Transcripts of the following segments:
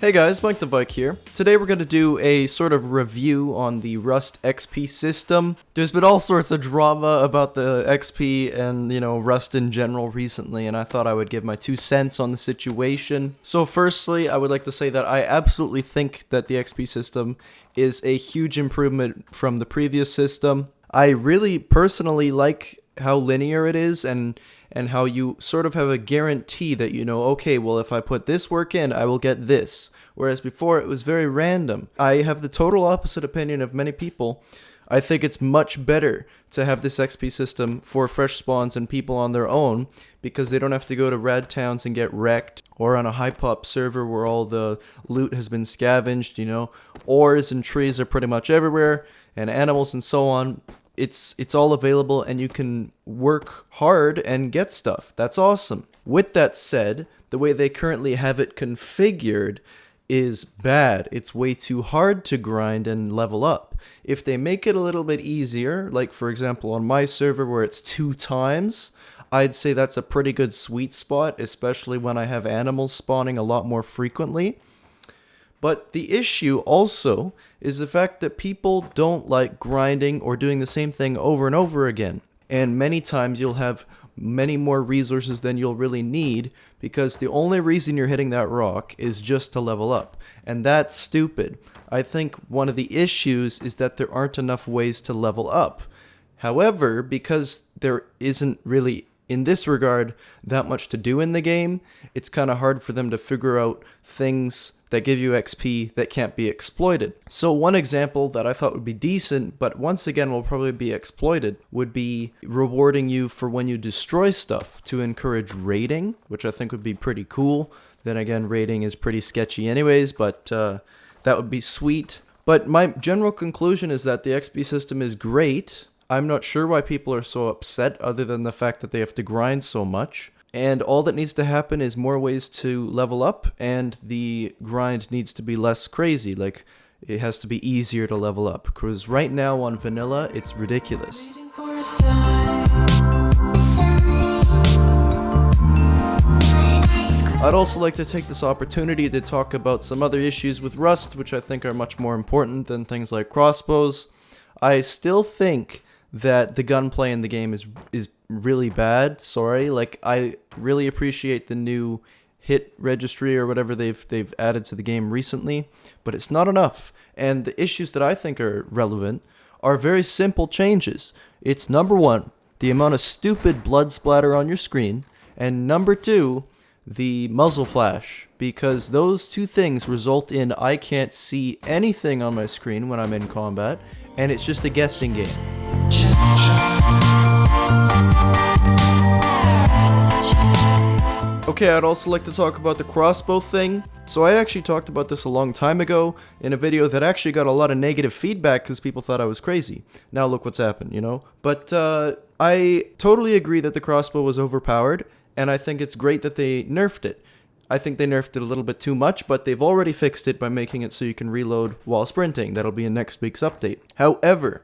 Hey guys, Mike the Vike here. Today we're going to do a sort of review on the Rust XP system. There's been all sorts of drama about the XP and, Rust in general recently, and I thought I would give my 2 cents on the situation. So firstly, I would like to say that I absolutely think that the XP system is a huge improvement from the previous system. I really personally like how linear it is and how you sort of have a guarantee that okay, well, if I put this work in, I will get this. Whereas before it was very random. I have the total opposite opinion of many people. I think it's much better to have this XP system for fresh spawns and people on their own because they don't have to go to rad towns and get wrecked, or on a high pop server where all the loot has been scavenged, ores and trees are pretty much everywhere, and animals and so on. It's all available and you can work hard and get stuff. That's awesome. With that said, the way they currently have it configured is bad. It's way too hard to grind and level up. If they make it a little bit easier, like for example on my server where it's 2 times, I'd say that's a pretty good sweet spot, especially when I have animals spawning a lot more frequently. But the issue also is the fact that people don't like grinding or doing the same thing over and over again. And many times you'll have many more resources than you'll really need because the only reason you're hitting that rock is just to level up. And that's stupid. I think one of the issues is that there aren't enough ways to level up. However, because there isn't really, in this regard, that much to do in the game, it's kind of hard for them to figure out things that give you XP that can't be exploited. So one example that I thought would be decent, but once again will probably be exploited, would be rewarding you for when you destroy stuff to encourage raiding, which I think would be pretty cool. Then again, raiding is pretty sketchy anyways, but that would be sweet. But my general conclusion is that the XP system is great. I'm not sure why people are so upset other than the fact that they have to grind so much. And all that needs to happen is more ways to level up, and the grind needs to be less crazy. Like, it has to be easier to level up. Because right now on vanilla, it's ridiculous. I'd also like to take this opportunity to talk about some other issues with Rust, which I think are much more important than things like crossbows. I still think that the gunplay in the game is really bad. Sorry, like I really appreciate the new hit registry or whatever they've added to the game recently, but it's not enough. And the issues that I think are relevant are very simple changes. It's number 1, the amount of stupid blood splatter on your screen, and number 2, the muzzle flash, because those 2 things result in I can't see anything on my screen when I'm in combat, and it's just a guessing game. Okay, I'd also like to talk about the crossbow thing. So I actually talked about this a long time ago in a video that actually got a lot of negative feedback because people thought I was crazy. Now look what's happened, But I totally agree that the crossbow was overpowered, and I think it's great that they nerfed it. I think they nerfed it a little bit too much, but they've already fixed it by making it so you can reload while sprinting. That'll be in next week's update. However,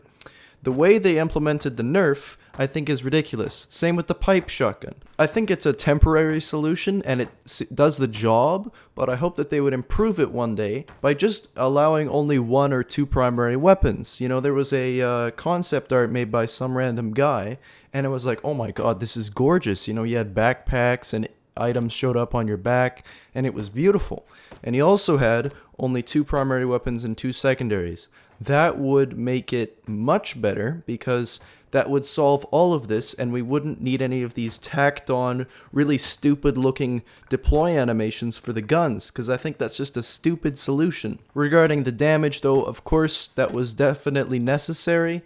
the way they implemented the nerf, I think, is ridiculous. Same with the pipe shotgun. I think it's a temporary solution and it does the job, but I hope that they would improve it one day by just allowing only 1 or 2 primary weapons. There was a concept art made by some random guy, and it was like, oh my god, this is gorgeous. You had backpacks and items showed up on your back, and it was beautiful. And he also had only 2 primary weapons and 2 secondaries. That would make it much better because that would solve all of this, and we wouldn't need any of these tacked on, really stupid looking deploy animations for the guns, because I think that's just a stupid solution. Regarding the damage though, of course, that was definitely necessary.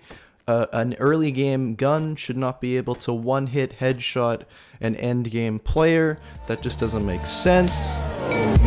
An early game gun should not be able to one-hit headshot an end game player. That just doesn't make sense.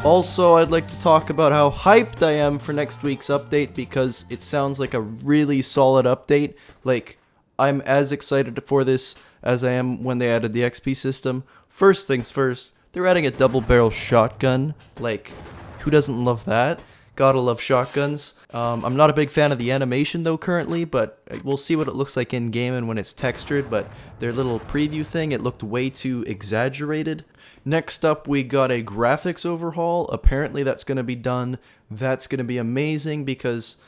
Also, I'd like to talk about how hyped I am for next week's update because it sounds like a really solid update. Like, I'm as excited for this as I am when they added the XP system. First things first, they're adding a double barrel shotgun. Like, who doesn't love that? Gotta love shotguns. I'm not a big fan of the animation though currently, but we'll see what it looks like in game and when it's textured, but their little preview thing, it looked way too exaggerated. Next up, we got a graphics overhaul. Apparently that's going to be done. That's going to be amazing because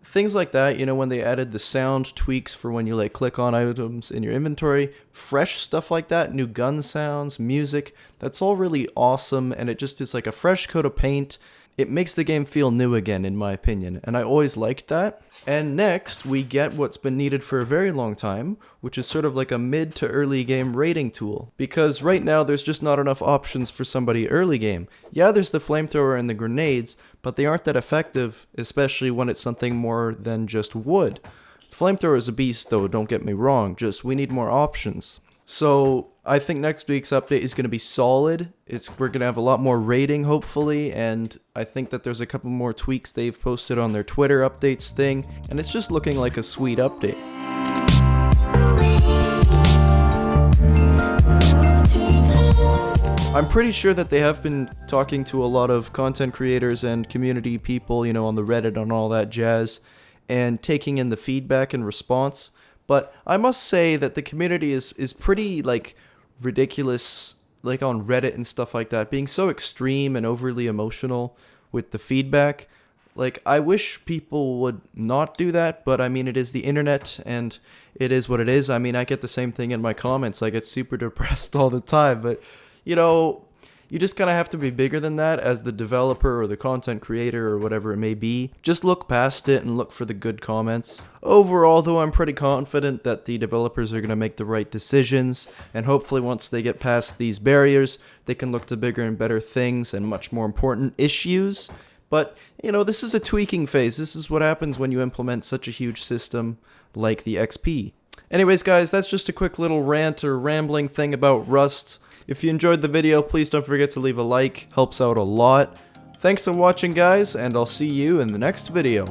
things like that, you know, when they added the sound tweaks for when you like click on items in your inventory, fresh stuff like that, new gun sounds, music, that's all really awesome, and it just is like a fresh coat of paint. It makes the game feel new again, in my opinion, and I always liked that. And next, we get what's been needed for a very long time, which is sort of like a mid to early game rating tool. Because right now, there's just not enough options for somebody early game. Yeah, there's the flamethrower and the grenades, but they aren't that effective, especially when it's something more than just wood. Flamethrower is a beast though, don't get me wrong, just we need more options. So I think next week's update is going to be solid. We're going to have a lot more rating hopefully, and I think that there's a couple more tweaks they've posted on their Twitter updates thing, and it's just looking like a sweet update. I'm pretty sure that they have been talking to a lot of content creators and community people, you know, on the Reddit and all that jazz, and taking in the feedback and response. But I must say that the community is pretty, like, ridiculous, like, on Reddit and stuff like that, being so extreme and overly emotional with the feedback. Like, I wish people would not do that, but I mean, it is the internet, and it is what it is. I mean, I get the same thing in my comments. I get super depressed all the time, but, you know, you just kind of have to be bigger than that as the developer or the content creator or whatever it may be. Just look past it and look for the good comments. Overall, though, I'm pretty confident that the developers are going to make the right decisions, and hopefully once they get past these barriers, they can look to bigger and better things and much more important issues. But, you know, this is a tweaking phase. This is what happens when you implement such a huge system like the XP. Anyways, guys, that's just a quick little rant or rambling thing about Rust. If you enjoyed the video, please don't forget to leave a like, helps out a lot. Thanks for watching, guys, and I'll see you in the next video.